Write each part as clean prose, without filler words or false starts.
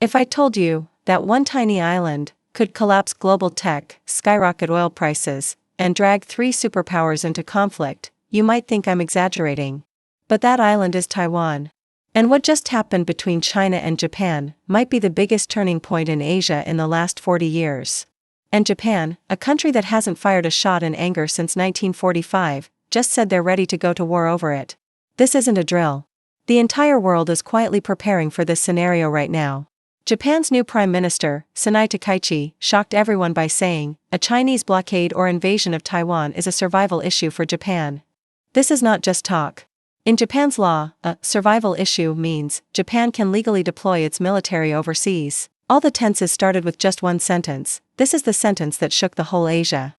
If I told you that one tiny island could collapse global tech, skyrocket oil prices, and drag three superpowers into conflict, you might think I'm exaggerating. But that island is Taiwan. And what just happened between China and Japan might be the biggest turning point in Asia in the last 40 years. And Japan, a country that hasn't fired a shot in anger since 1945, just said they're ready to go to war over it. This isn't a drill. The entire world is quietly preparing for this scenario right now. Japan's new Prime Minister, Sanai Takaichi, shocked everyone by saying, a Chinese blockade or invasion of Taiwan is a survival issue for Japan. This is not just talk. In Japan's law, a survival issue means Japan can legally deploy its military overseas. All the tenses started with just one sentence. This is the sentence that shook the whole Asia.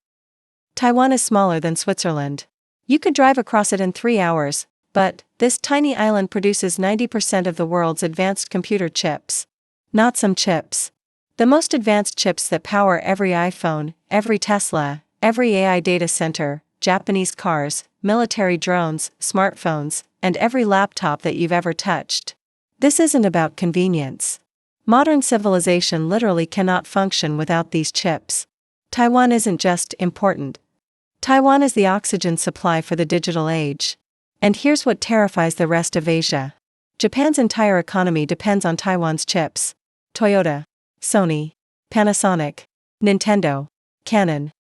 Taiwan is smaller than Switzerland. You could drive across it in 3 hours, but this tiny island produces 90% of the world's advanced computer chips. Not some chips. The most advanced chips that power every iPhone, every Tesla, every AI data center, Japanese cars, military drones, smartphones, and every laptop that you've ever touched. This isn't about convenience. Modern civilization literally cannot function without these chips. Taiwan isn't just important. Taiwan is the oxygen supply for the digital age. And here's what terrifies the rest of Asia. Japan's entire economy depends on Taiwan's chips. Toyota, Sony, Panasonic, Nintendo, Canon.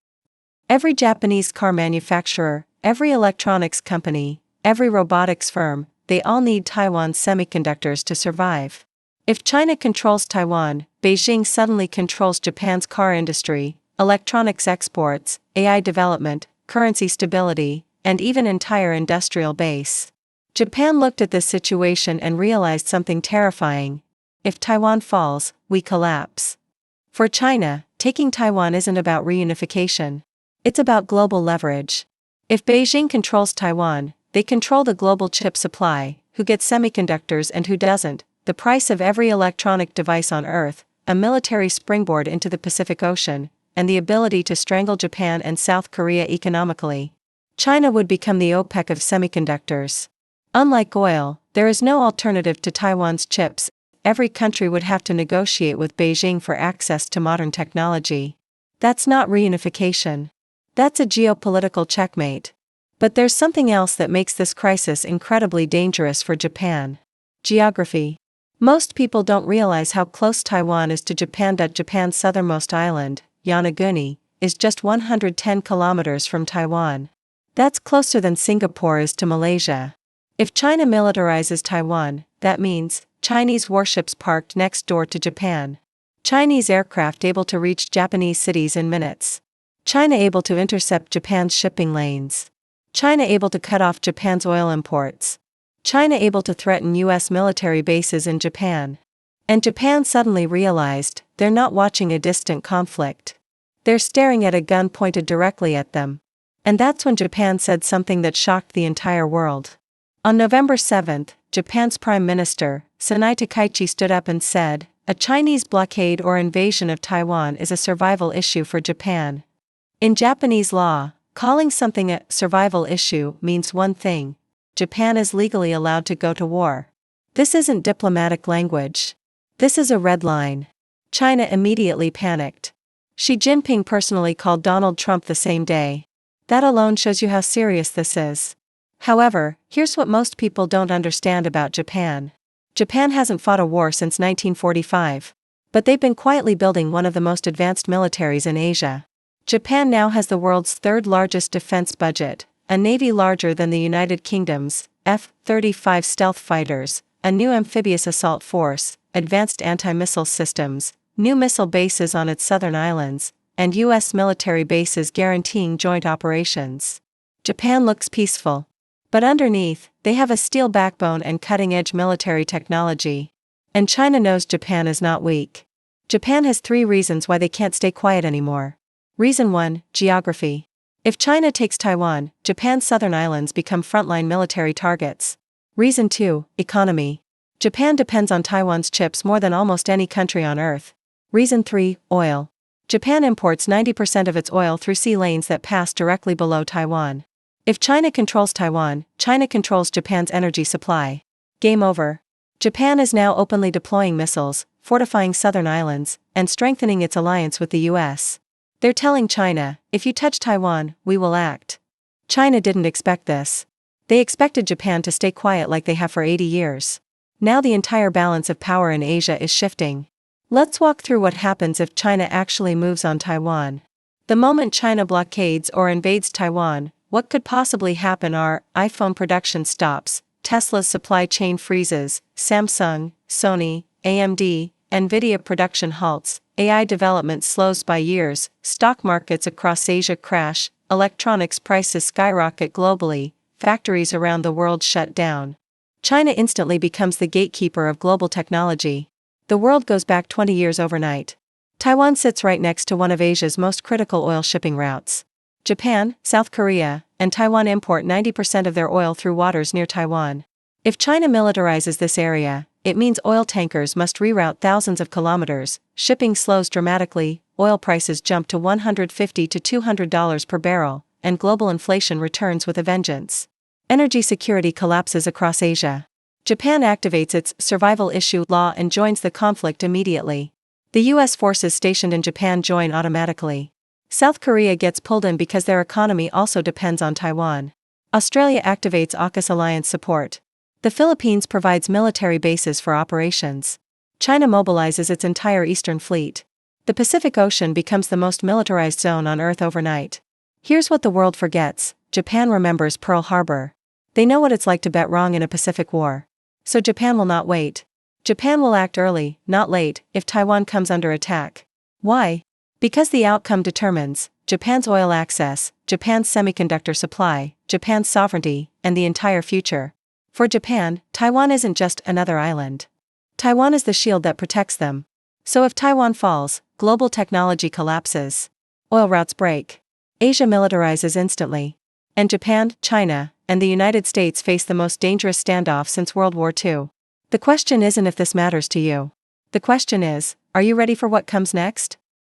Every Japanese car manufacturer, every electronics company, every robotics firm, they all need Taiwan's semiconductors to survive. If China controls Taiwan, Beijing suddenly controls Japan's car industry, electronics exports, AI development, currency stability, and even entire industrial base. Japan looked at this situation and realized something terrifying. If Taiwan falls, we collapse. For China, taking Taiwan isn't about reunification. It's about global leverage. If Beijing controls Taiwan, they control the global chip supply, who gets semiconductors and who doesn't, the price of every electronic device on Earth, a military springboard into the Pacific Ocean, and the ability to strangle Japan and South Korea economically. China would become the OPEC of semiconductors. Unlike oil, there is no alternative to Taiwan's chips. Every country would have to negotiate with Beijing for access to modern technology. That's not reunification. That's a geopolitical checkmate. But there's something else that makes this crisis incredibly dangerous for Japan. Geography. Most people don't realize how close Taiwan is to Japan. Japan's southernmost island, Yonaguni, is just 110 kilometers from Taiwan. That's closer than Singapore is to Malaysia. If China militarizes Taiwan, that means Chinese warships parked next door to Japan. Chinese aircraft able to reach Japanese cities in minutes. China able to intercept Japan's shipping lanes. China able to cut off Japan's oil imports. China able to threaten US military bases in Japan. And Japan suddenly realized they're not watching a distant conflict. They're staring at a gun pointed directly at them. And that's when Japan said something that shocked the entire world. On November 7th, Japan's Prime Minister, Sanai Takaichi, stood up and said, a Chinese blockade or invasion of Taiwan is a survival issue for Japan. In Japanese law, calling something a survival issue means one thing: Japan is legally allowed to go to war. This isn't diplomatic language. This is a red line. China immediately panicked. Xi Jinping personally called Donald Trump the same day. That alone shows you how serious this is. However, here's what most people don't understand about Japan. Japan hasn't fought a war since 1945. But they've been quietly building one of the most advanced militaries in Asia. Japan now has the world's third largest defense budget, a navy larger than the United Kingdom's, F-35 stealth fighters, a new amphibious assault force, advanced anti-missile systems, new missile bases on its southern islands, and U.S. military bases guaranteeing joint operations. Japan looks peaceful. But underneath, they have a steel backbone and cutting-edge military technology. And China knows Japan is not weak. Japan has 3 reasons why they can't stay quiet anymore. Reason 1, geography. If China takes Taiwan, Japan's southern islands become frontline military targets. Reason 2, economy. Japan depends on Taiwan's chips more than almost any country on Earth. Reason 3, oil. Japan imports 90% of its oil through sea lanes that pass directly below Taiwan. If China controls Taiwan, China controls Japan's energy supply. Game over. Japan is now openly deploying missiles, fortifying southern islands, and strengthening its alliance with the US. They're telling China, if you touch Taiwan, we will act. China didn't expect this. They expected Japan to stay quiet like they have for 80 years. Now the entire balance of power in Asia is shifting. Let's walk through what happens if China actually moves on Taiwan. The moment China blockades or invades Taiwan, what could possibly happen are iPhone production stops, Tesla's supply chain freezes, Samsung, Sony, AMD, Nvidia production halts, AI development slows by years, stock markets across Asia crash, electronics prices skyrocket globally, factories around the world shut down. China instantly becomes the gatekeeper of global technology. The world goes back 20 years overnight. Taiwan sits right next to one of Asia's most critical oil shipping routes. Japan, South Korea, and Taiwan import 90% of their oil through waters near Taiwan. If China militarizes this area, it means oil tankers must reroute thousands of kilometers, shipping slows dramatically, oil prices jump to $150 to $200 per barrel, and global inflation returns with a vengeance. Energy security collapses across Asia. Japan activates its survival issue law and joins the conflict immediately. The US forces stationed in Japan join automatically. South Korea gets pulled in because their economy also depends on Taiwan. Australia activates AUKUS alliance support. The Philippines provides military bases for operations. China mobilizes its entire Eastern Fleet. The Pacific Ocean becomes the most militarized zone on Earth overnight. Here's what the world forgets: Japan remembers Pearl Harbor. They know what it's like to bet wrong in a Pacific war. So Japan will not wait. Japan will act early, not late, if Taiwan comes under attack. Why? Because the outcome determines Japan's oil access, Japan's semiconductor supply, Japan's sovereignty, and the entire future. For Japan, Taiwan isn't just another island. Taiwan is the shield that protects them. So if Taiwan falls, global technology collapses. Oil routes break. Asia militarizes instantly. And Japan, China, and the United States face the most dangerous standoff since World War II. The question isn't if this matters to you. The question is, are you ready for what comes next?